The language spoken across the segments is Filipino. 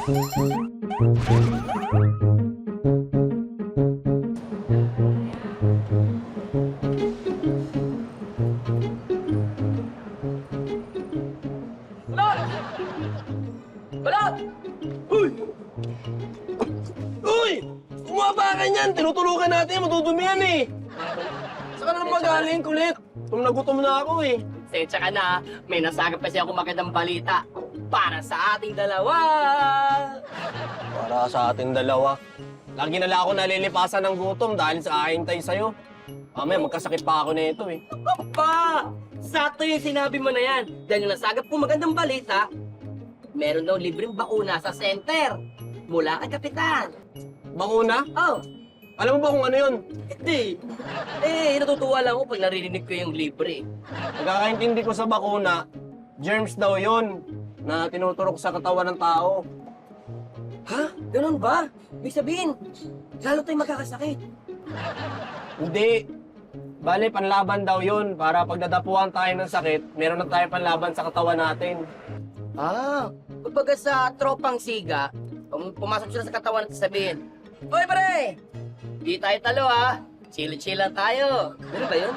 Balot! Balot! Uy! Uy! Umabakan yan! Tinutulukan natin, matutumi yan eh! Saan ka na naman magaling, kulit? Nagutom na ako eh. Sensya ka na, may nasagap kasi ako magandang balita para sa ating dalawa. Para sa ating dalawa. Lagi na lang ako nalilipasan ng gutom dahil sa ahintay sa'yo. Mamaya magkasakit pa ako nito eh. Pa! Sakto yung sinabi mo na yan. Dahil yung nasagap ko magandang balita, meron daw libreng bakuna sa center mula kay Kapitan. Bakuna? Oh, Alam mo ba kung ano yun? hindi. Natutuwa lang ako pag naririnig ko yung libre. Pagkakaintindi ko sa bakuna, germs daw yun na tinuturok sa katawan ng tao. Ha? Ganun ba? Ibig sabihin, lalo tayong magkakasakit. Hindi. Bale, panlaban daw yun para pag nadapuan tayo ng sakit, meron na tayong panlaban sa katawan natin. Kumbaga sa tropang siga, pumasok sila sa katawan at sabihin, Hoy pare! Di tayo talo ha! Chill-chill lang tayo. Ganun ba yun?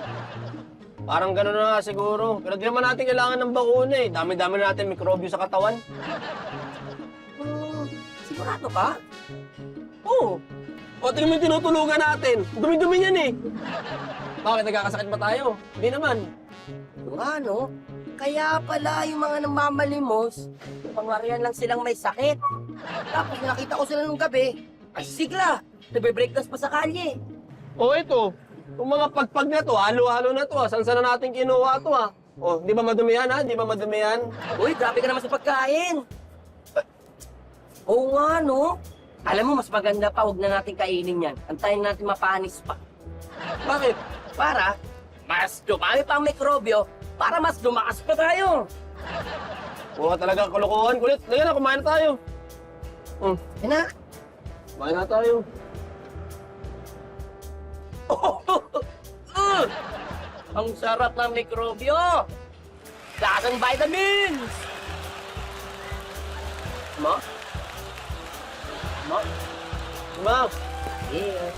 Parang gano'n na nga siguro. Pero di naman natin kailangan ng bakuna eh. Dami-dami na natin mikrobyo sa katawan. Sigurado ka? Oo. O, tingnan mo yung tinutulugan natin. Dumi-dumi yan eh. Bakit nagkakasakit ba tayo? Hindi naman. Ano? Kaya pala yung mga namamalimos, pangarian lang silang may sakit. Tapos nakita ko sila nung gabi, ay sigla, nagbe-breakdance pa sa kalye. O, ito. Yung mga pagpag na to, halo-halo na to. Saan na natin kinuha to ha? O, di ba madumi yan ha? Di ba madumi yan? Uy, grabe ka naman sa pagkain. Oo nga, no? Alam mo, mas maganda pa, huwag na natin kainin yan. Antayin natin mapanis pa. Bakit? Para mas dumami pa ang mikrobyo, para mas lumakas pa tayo. Puro talaga kalokohan. Kulit, lagyan na, kumain na tayo. Yan na. Kumain na tayo. Ang sarap ng mikrobyo. Lasang vitamins. Ma? Ma? Ma, Yes.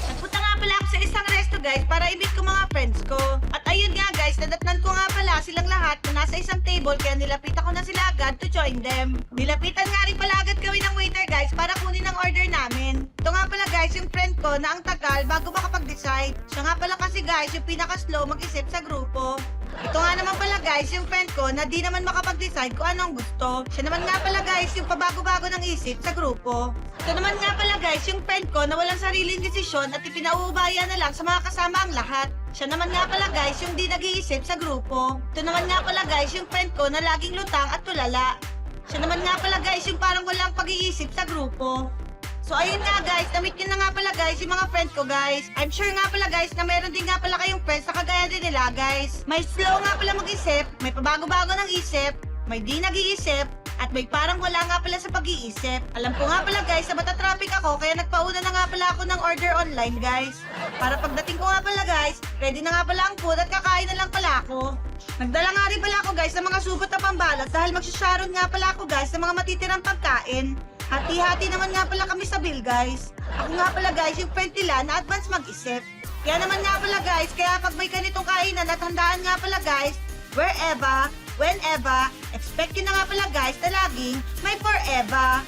Nagpunta nga pala ako sa isang resto guys para i-meet ko mga friends ko. At ayun nga guys, nadatnan ko nga pala silang lahat na nasa isang table kaya nilapitan ko na sila agad to join them. Nilapitan nga rin pala agad kami ng waiter guys para kunin ang order namin. Ito nga pala guys yung friend ko na ang tagal bago makapag-decide. Siya nga pala kasi guys yung pinaka-slow mag-isip sa grupo. Ito nga naman pala guys yung friend ko na di naman makapag-decide kung ano ang gusto. Siya naman nga pala guys yung pabago-bago ng isip sa grupo. Ito naman nga pala guys yung friend ko na walang sariling desisyon at ipinauubaya na lang sa mga kasama ang lahat. Siya naman nga pala guys yung di nag-iisip sa grupo. Ito naman nga pala guys yung friend ko na laging lutang at tulala. Siya naman nga pala guys yung parang walang pag-iisip sa grupo. So ayun nga guys, na-meet nyo na nga pala guys yung mga friends ko guys. I'm sure nga pala guys na meron din nga pala kayong friends na kagaya din nila guys. May slow nga pala mag-isip, may pabago-bago ng isip, may di nag-iisip, at may parang wala nga pala sa pag-iisip. Alam ko nga pala guys, na matatraffic ako kaya nagpauna na nga pala ako ng order online guys. Para pagdating ko nga pala guys, ready na nga pala ang food at kakain na lang pala ako. Nagdala nga rin pala ako guys ng mga subot na pambalot dahil magsasharon nga pala ako guys ng mga matitirang pagkain. Hati-hati naman nga pala kami sa bill guys. Ako nga pala guys yung friend nila na advance mag-isip. Kaya naman nga pala guys, kaya pag may ganitong kainan at handaan nga pala guys, wherever, whenever, expect nyo na nga pala guys na laging may forever.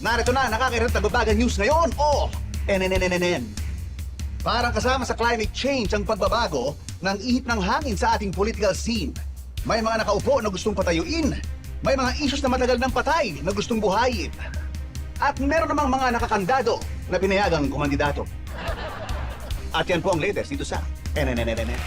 Narito na, nakakairang tagubagang news ngayon. NNNNN. Parang kasama sa climate change ang pagbabago ng ihip ng hangin sa ating political scene. May mga nakaupo na gustong patayuin. May mga issues na matagal ng patay na gustong buhayin. At meron namang mga nakakandado na pinayagang kumandidato. At yan po ang latest dito sa NNNNN.